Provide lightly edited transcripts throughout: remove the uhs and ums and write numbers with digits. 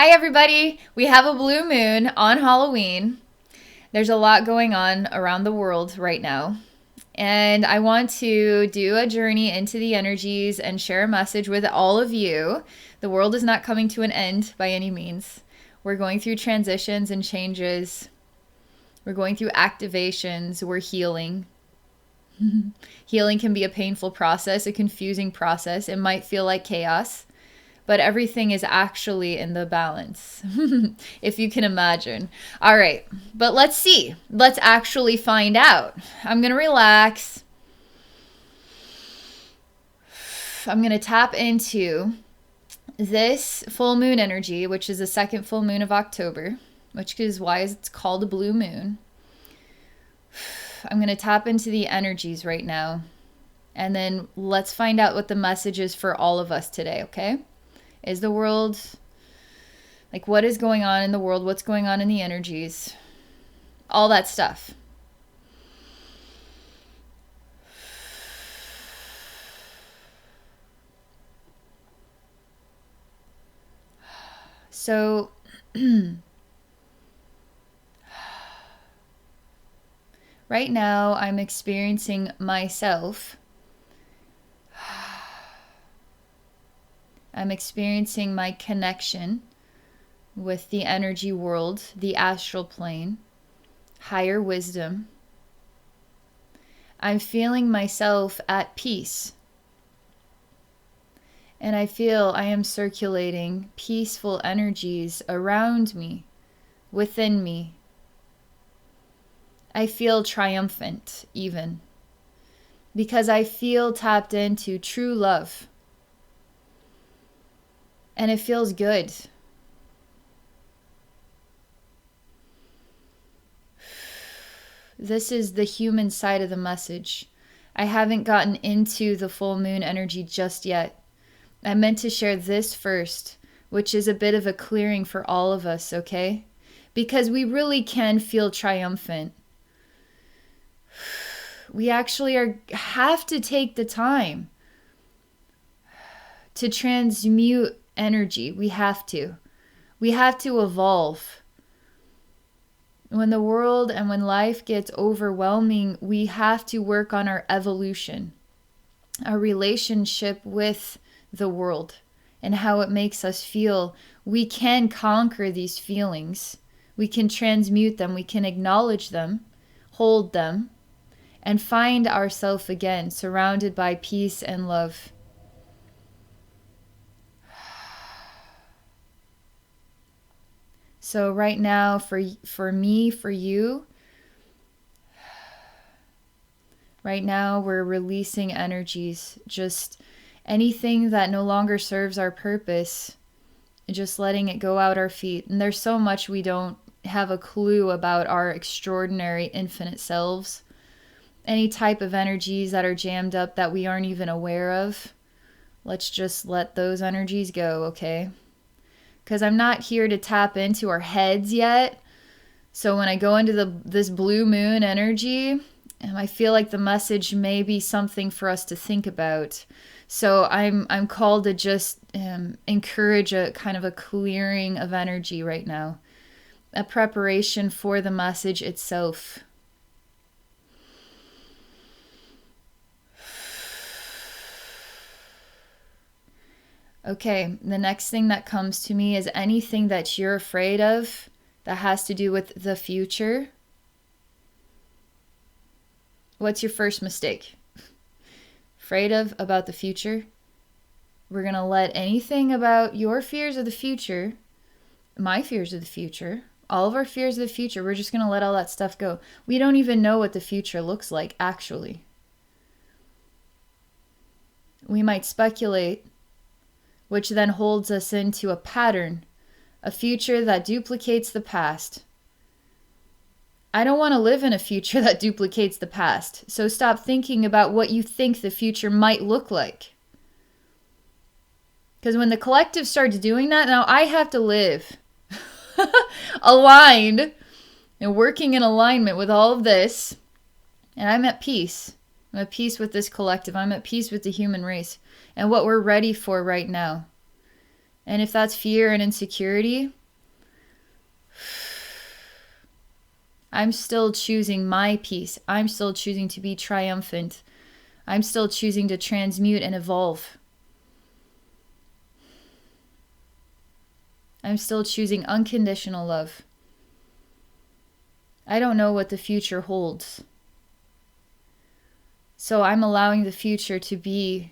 Hi, everybody. We have a blue moon on Halloween. There's a lot going on around the world right now. And I want to do a journey into the energies and share a message with all of you. The world is not coming to an end by any means. We're going through transitions and changes. We're going through activations. We're healing. Healing can be a painful process, a confusing process. It might feel like chaos, but everything is actually in the balance, if you can imagine. All right, but let's see. Let's actually find out. I'm going to relax. I'm going to tap into this full moon energy, which is the second full moon of October, which is why it's called a blue moon. I'm going to tap into the energies right now. And then let's find out what the message is for all of us today, okay? Is the world, like, what is going on in the world? What's going on in the energies? All that stuff. So, right now I'm experiencing myself. I'm experiencing my connection with the energy world, the astral plane, higher wisdom. I'm feeling myself at peace. And I feel I am circulating peaceful energies around me, within me. I feel triumphant even, because I feel tapped into true love. And it feels good. This is the human side of the message. I haven't gotten into the full moon energy just yet. I meant to share this first, which is a bit of a clearing for all of us, okay? Because we really can feel triumphant. We actually have to take the time to transmute energy. We have to. We have to evolve. When the world and when life gets overwhelming, we have to work on our evolution, our relationship with the world, and how it makes us feel. We can conquer these feelings. We can transmute them. We can acknowledge them, hold them, and find ourselves again, surrounded by peace and love. So right now, for me, for you, right now we're releasing energies, just anything that no longer serves our purpose, just letting it go out our feet. And there's so much we don't have a clue about our extraordinary infinite selves. Any type of energies that are jammed up that we aren't even aware of, let's just let those energies go, okay? Because I'm not here to tap into our heads yet. So when I go into this blue moon energy, I feel like the message may be something for us to think about. So I'm called to just encourage a kind of a clearing of energy right now, a preparation for the message itself. Okay, the next thing that comes to me is anything that you're afraid of that has to do with the future. What's your first mistake? Afraid of about the future? We're going to let anything about your fears of the future, my fears of the future, all of our fears of the future, we're just going to let all that stuff go. We don't even know what the future looks like, actually. We might speculate, which then holds us into a pattern, a future that duplicates the past. I don't want to live in a future that duplicates the past, so stop thinking about what you think the future might look like. Because when the collective starts doing that, now I have to live aligned and working in alignment with all of this, and I'm at peace. I'm at peace with this collective. I'm at peace with the human race and what we're ready for right now. And if that's fear and insecurity, I'm still choosing my peace. I'm still choosing to be triumphant. I'm still choosing to transmute and evolve. I'm still choosing unconditional love. I don't know what the future holds. So I'm allowing the future to be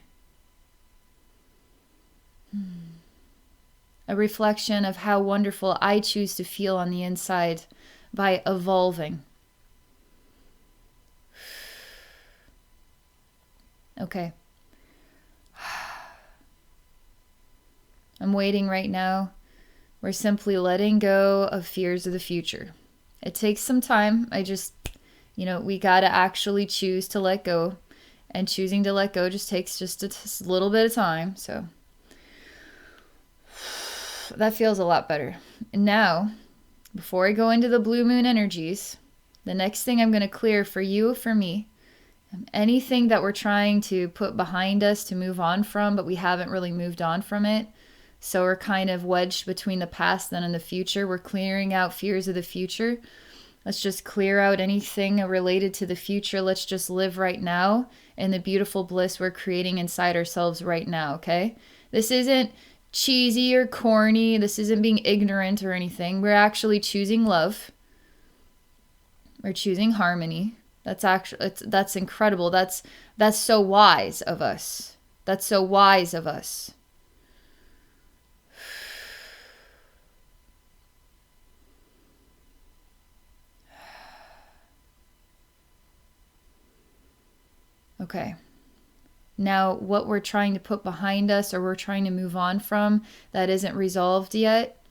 a reflection of how wonderful I choose to feel on the inside by evolving. Okay. I'm waiting right now. We're simply letting go of fears of the future. It takes some time. We got to actually choose to let go. And choosing to let go just takes just a little bit of time. So that feels a lot better. And now, before I go into the blue moon energies, the next thing I'm going to clear for you, for me, anything that we're trying to put behind us to move on from, but we haven't really moved on from it. So we're kind of wedged between the past and the future. We're clearing out fears of the future. Let's just clear out anything related to the future. Let's just live right now in the beautiful bliss we're creating inside ourselves right now, okay? This isn't cheesy or corny. This isn't being ignorant or anything. We're actually choosing love. We're choosing harmony. That's incredible. That's so wise of us. That's so wise of us. Okay. Now, what we're trying to put behind us or we're trying to move on from that isn't resolved yet,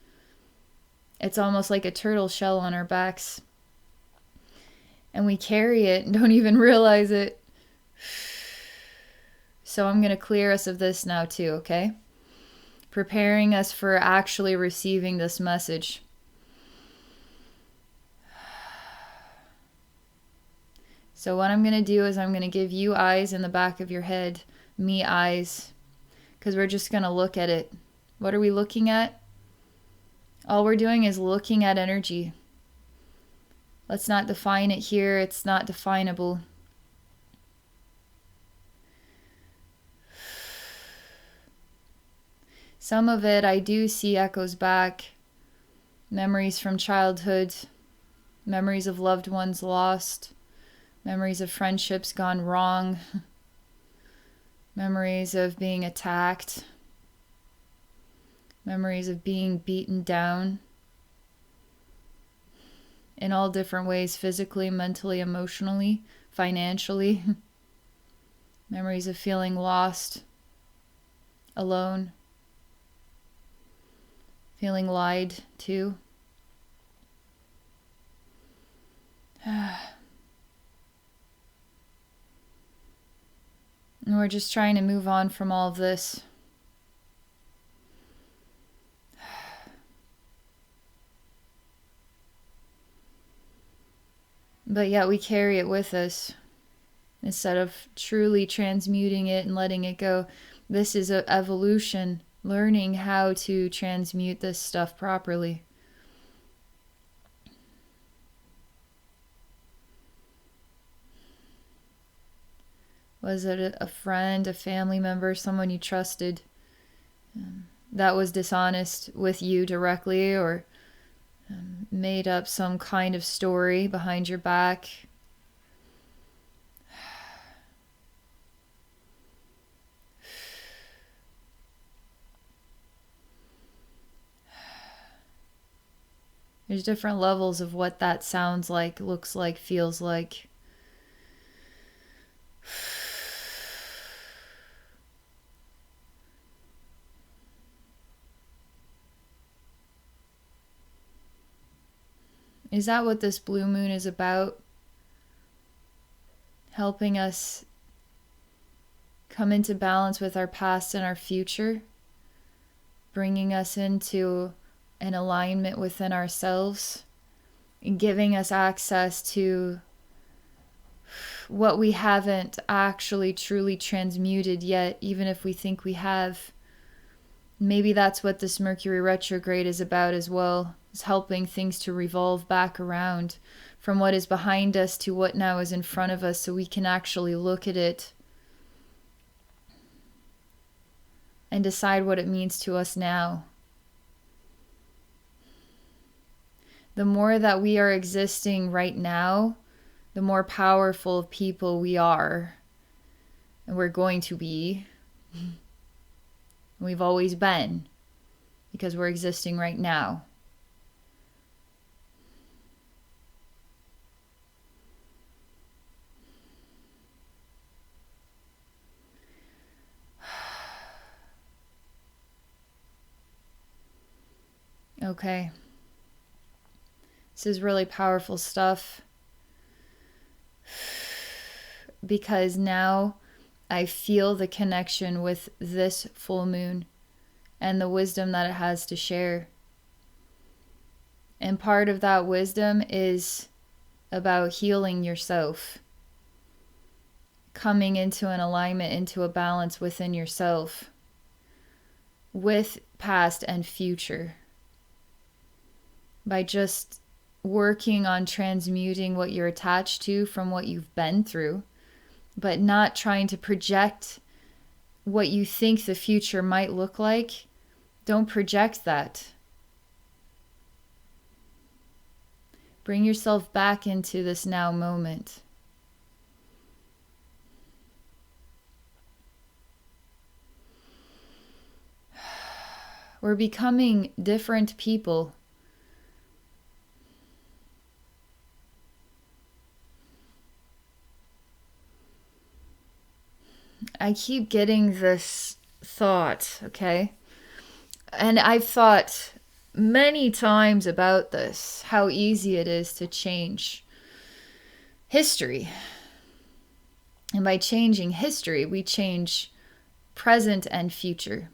it's almost like a turtle shell on our backs. And we carry it and don't even realize it. So I'm going to clear us of this now too, okay? Preparing us for actually receiving this message. So what I'm going to do is I'm going to give you eyes in the back of your head, me eyes, because we're just going to look at it. What are we looking at? All we're doing is looking at energy. Let's not define it here. It's not definable. Some of it I do see echoes back. Memories from childhood. Memories of loved ones lost. Memories of friendships gone wrong. Memories of being attacked. Memories of being beaten down. In all different ways, physically, mentally, emotionally, financially. Memories of feeling lost, alone, feeling lied to. And we're just trying to move on from all of this. But yet we carry it with us. Instead of truly transmuting it and letting it go. This is an evolution. Learning how to transmute this stuff properly. Was it a friend, a family member, someone you trusted that was dishonest with you directly, or made up some kind of story behind your back? There's different levels of what that sounds like, looks like, feels like. Is that what this blue moon is about? Helping us come into balance with our past and our future, bringing us into an alignment within ourselves, and giving us access to what we haven't actually truly transmuted yet, even if we think we have. Maybe that's what this Mercury retrograde is about as well, is helping things to revolve back around from what is behind us to what now is in front of us, so we can actually look at it and decide what it means to us now. The more that we are existing right now, the more powerful people we are, and we're going to be. We've always been, because we're existing right now. Okay. This is really powerful stuff, because now I feel the connection with this full moon and the wisdom that it has to share. And part of that wisdom is about healing yourself, coming into an alignment, into a balance within yourself, with past and future, by just working on transmuting what you're attached to from what you've been through, but not trying to project what you think the future might look like. Don't project that. Bring yourself back into this now moment. We're becoming different people. I keep getting this thought, okay? And I've thought many times about this, how easy it is to change history. And by changing history, we change present and future.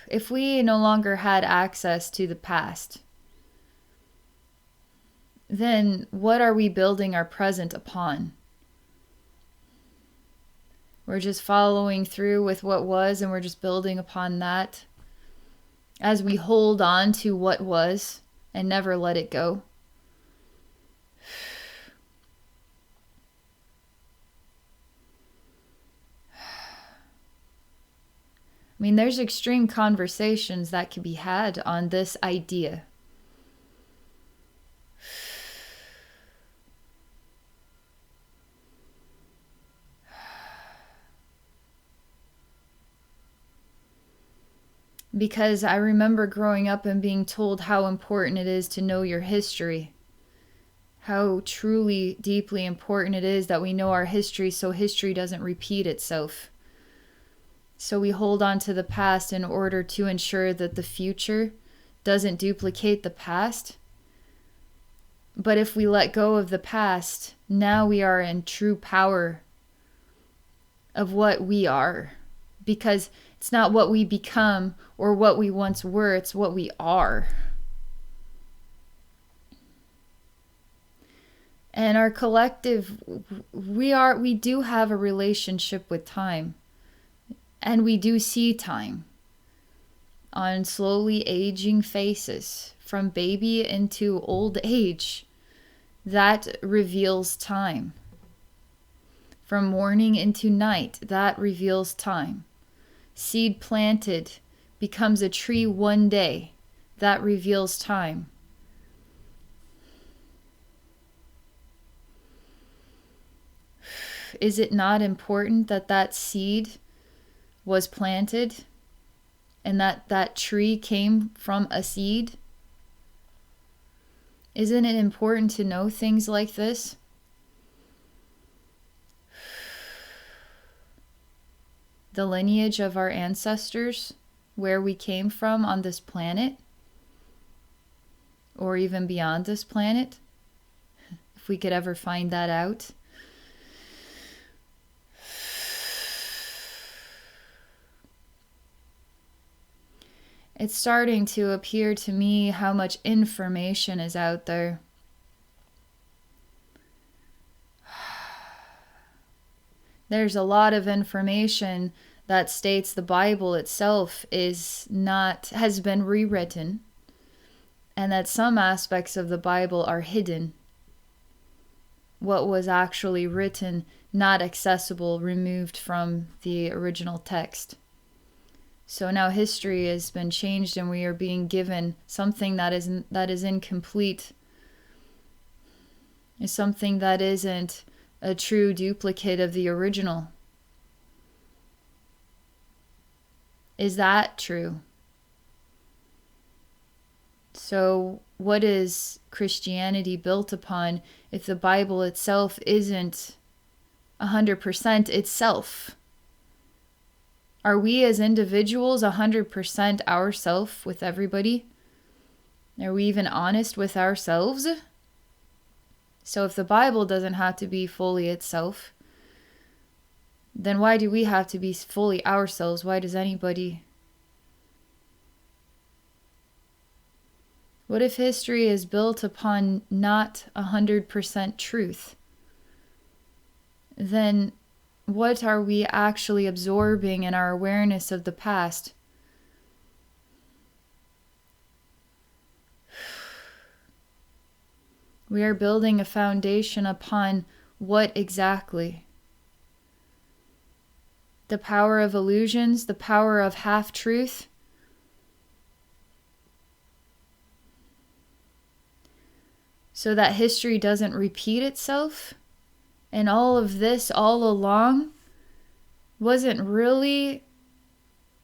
If we no longer had access to the past, then what are we building our present upon? We're just following through with what was, and we're just building upon that as we hold on to what was and never let it go. I mean, there's extreme conversations that can be had on this idea. Because I remember growing up and being told how important it is to know your history. How truly, deeply important it is that we know our history so history doesn't repeat itself. So we hold on to the past in order to ensure that the future doesn't duplicate the past. But if we let go of the past, now we are in true power of what we are. Because it's not what we become or what we once were, it's what we are. And our collective, we do have a relationship with time. And we do see time on slowly aging faces, from baby into old age. That reveals time. From morning into night, that reveals time. Seed planted becomes a tree one day. That reveals time. Is it not important that that seed was planted and that tree came from a seed? Isn't it important to know things like this? The lineage of our ancestors, where we came from on this planet, or even beyond this planet, if we could ever find that out. It's starting to appear to me how much information is out there. There's a lot of information that states the Bible itself has been rewritten, and that some aspects of the Bible are hidden. What was actually written, not accessible, removed from the original text. So now history has been changed, and we are being given something that is incomplete. Is something that isn't a true duplicate of the original. Is that true? So what is Christianity built upon if the Bible itself isn't 100% itself? Are we as individuals 100% ourself with everybody? Are we even honest with ourselves? So if the Bible doesn't have to be fully itself, then why do we have to be fully ourselves? Why does anybody? What if history is built upon not 100% truth? Then what are we actually absorbing in our awareness of the past? We are building a foundation upon what exactly? The power of illusions, the power of half-truth. So that history doesn't repeat itself? And all of this all along wasn't really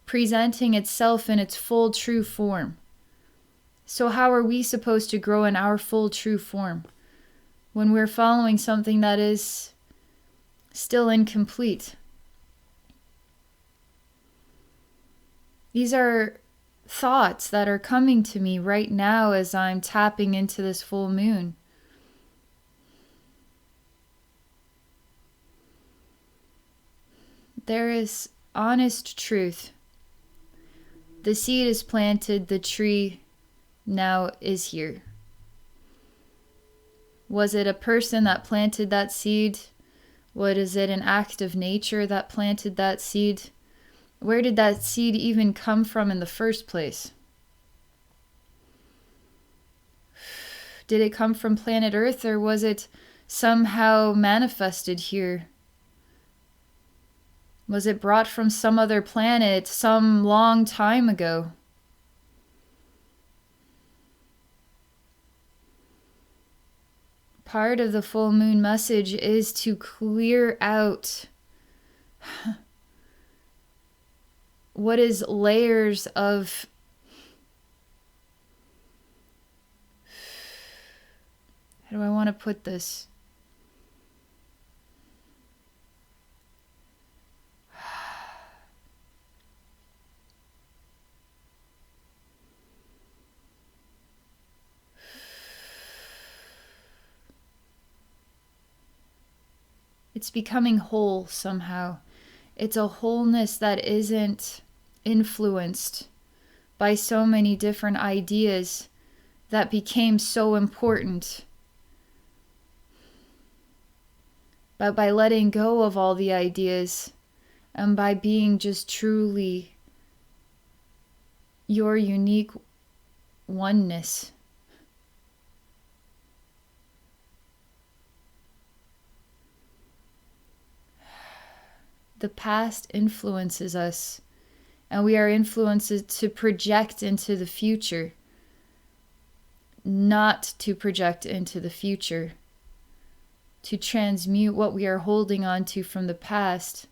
presenting itself in its full true form. So how are we supposed to grow in our full true form when we're following something that is still incomplete? These are thoughts that are coming to me right now as I'm tapping into this full moon. There is honest truth. The seed is planted, the tree now is here. Was it a person that planted that seed? What is it, an act of nature that planted that seed? Where did that seed even come from in the first place? Did it come from planet Earth, or was it somehow manifested here? Was it brought from some other planet some long time ago? Part of the full moon message is to clear out what is layers of how do I want to put this? It's becoming whole somehow. It's a wholeness that isn't influenced by so many different ideas that became so important. But by letting go of all the ideas and by being just truly your unique oneness. The past influences us, and we are influenced to project into the future, not to project into the future, to transmute what we are holding on to from the past,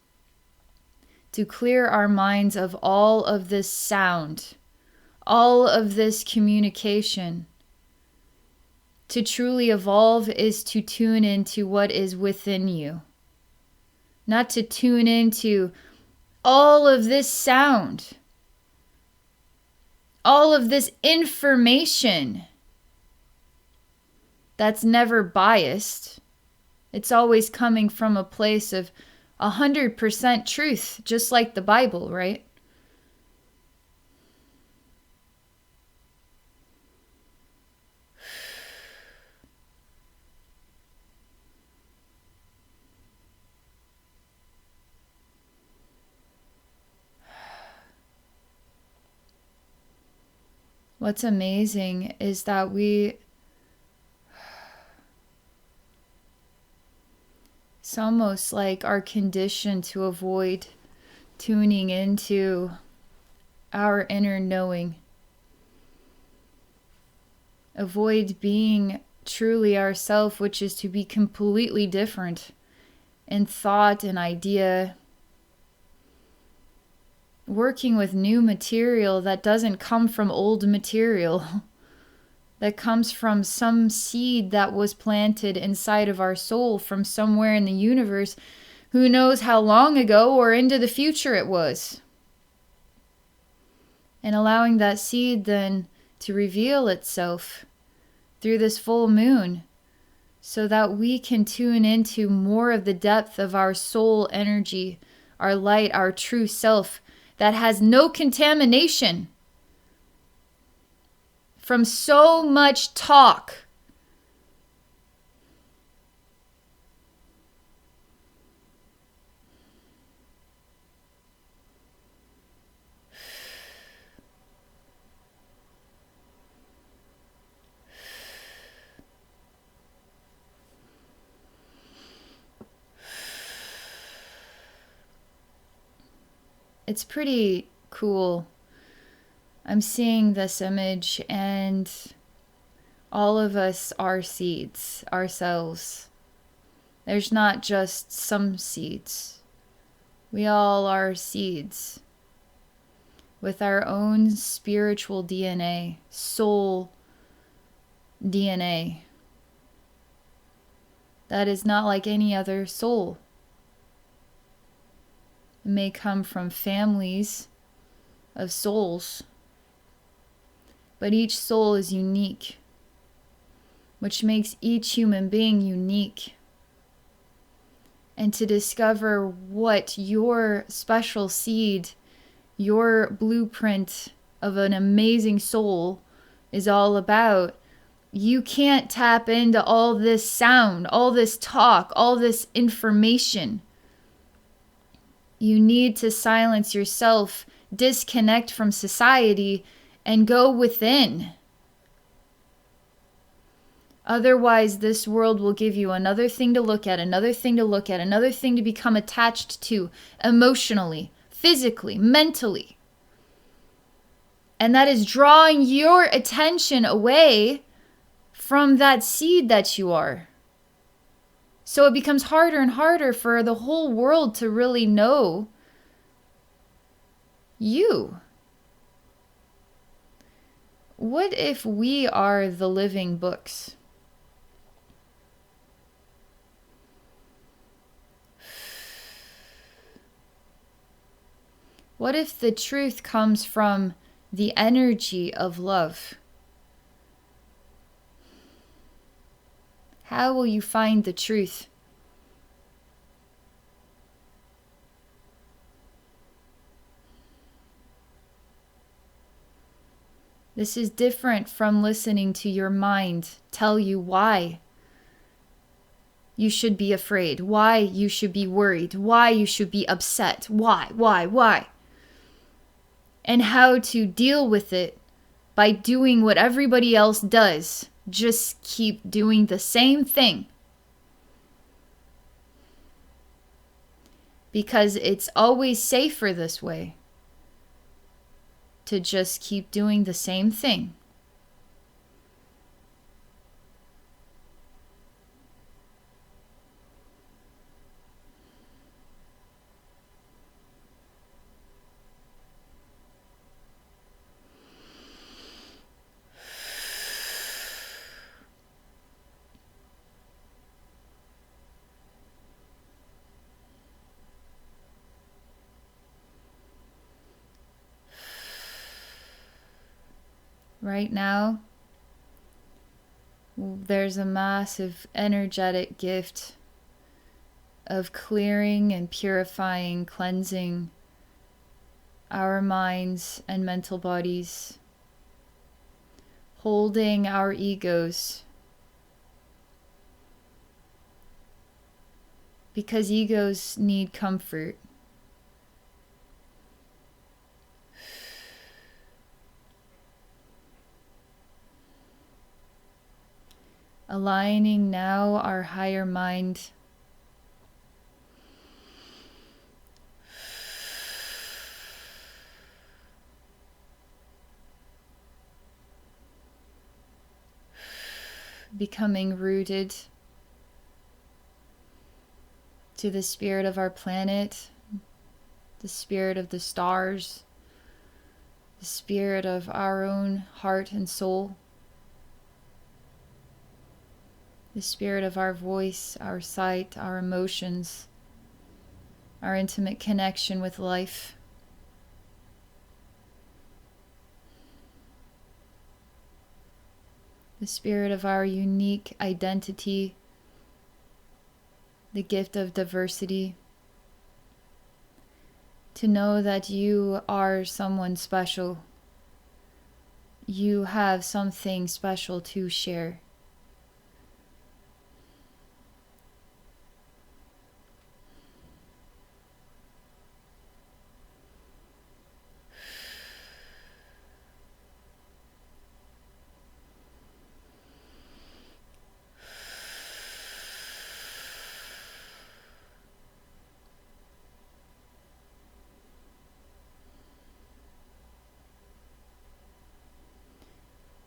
to clear our minds of all of this sound, all of this communication. To truly evolve is to tune into what is within you. Not to tune into all of this sound, all of this information that's never biased. It's always coming from a place of 100% truth, just like the Bible, right? What's amazing is that it's almost like our condition to avoid tuning into our inner knowing. Avoid being truly ourself, which is to be completely different in thought and idea. Working with new material that doesn't come from old material, that comes from some seed that was planted inside of our soul from somewhere in the universe, who knows how long ago or into the future it was. And allowing that seed then to reveal itself through this full moon, so that we can tune into more of the depth of our soul energy, our light, our true self, that has no contamination from so much talk. It's pretty cool. I'm seeing this image, and all of us are seeds ourselves. There's not just some seeds. We all are seeds with our own spiritual DNA, soul DNA. That is not like any other soul. It may come from families of souls, but each soul is unique, which makes each human being unique. And to discover what your special seed, your blueprint of an amazing soul is all about, you can't tap into all this sound, all this talk, all this information. You need to silence yourself, disconnect from society, and go within. Otherwise, this world will give you another thing to look at, another thing to look at, another thing to become attached to emotionally, physically, mentally. And that is drawing your attention away from that seed that you are. So it becomes harder and harder for the whole world to really know you. What if we are the living books? What if the truth comes from the energy of love? How will you find the truth? This is different from listening to your mind tell you why you should be afraid, why you should be worried, why you should be upset, why? And how to deal with it by doing what everybody else does. Just keep doing the same thing. Because it's always safer this way. To just keep doing the same thing. Right now, there's a massive energetic gift of clearing and purifying, cleansing our minds and mental bodies, holding our egos, because egos need comfort. aligning now our higher mind. Becoming rooted to the spirit of our planet, the spirit of the stars, the spirit of our own heart and soul, the spirit of our voice, our sight, our emotions, our intimate connection with life. The spirit of our unique identity, the gift of diversity. To know that you are someone special. You have something special to share.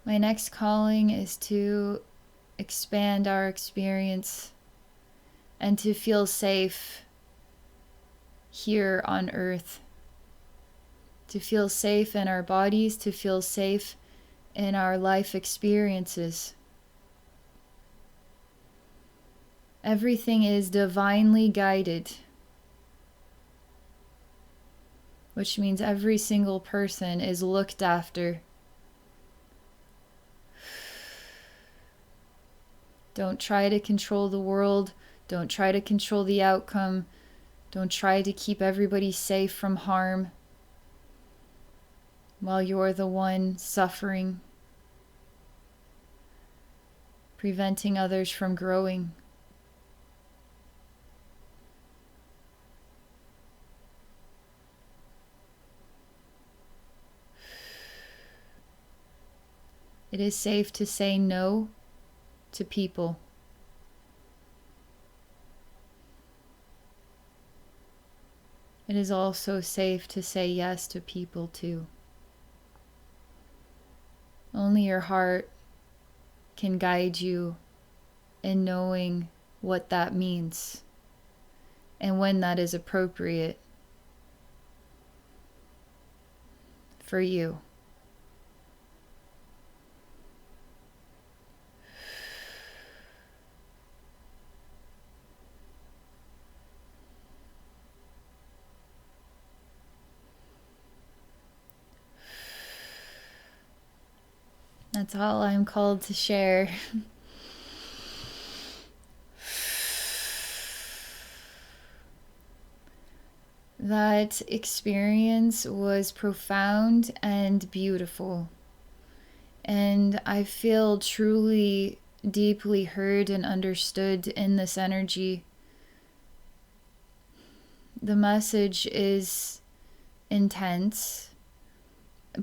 My next calling is to expand our experience and to feel safe here on earth. To feel safe in our bodies, to feel safe in our life experiences. Everything is divinely guided, which means every single person is looked after. Don't try to control the world. Don't try to control the outcome. Don't try to keep everybody safe from harm while you're the one suffering, preventing others from growing. It is safe to say no to people. It is also safe to say yes to people too. Only your heart can guide you in knowing what that means and when that is appropriate for you. That's all I'm called to share. That experience was profound and beautiful. And I feel truly, deeply heard and understood in this energy. The message is intense,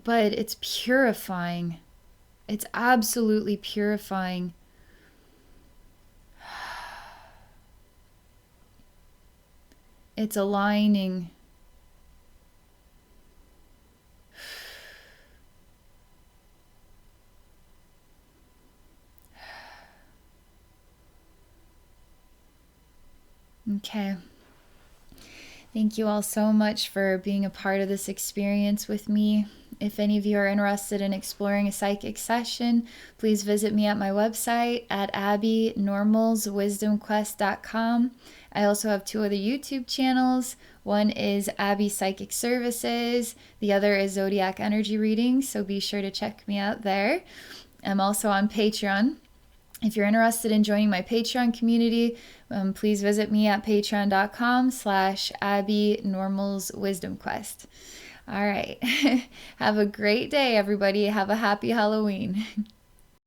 but it's purifying. It's absolutely purifying. It's aligning. Okay. Thank you all so much for being a part of this experience with me. If any of you are interested in exploring a psychic session, please visit me at my website at abbeynormalswisdomquest.com. I also have 2 other YouTube channels. One is Abbey Psychic Services. The other is Zodiac Energy Readings, so be sure to check me out there. I'm also on Patreon. If you're interested in joining my Patreon community, please visit me at patreon.com/abbeynormalswisdomquest. All right. Have a great day, everybody. Have a happy Halloween.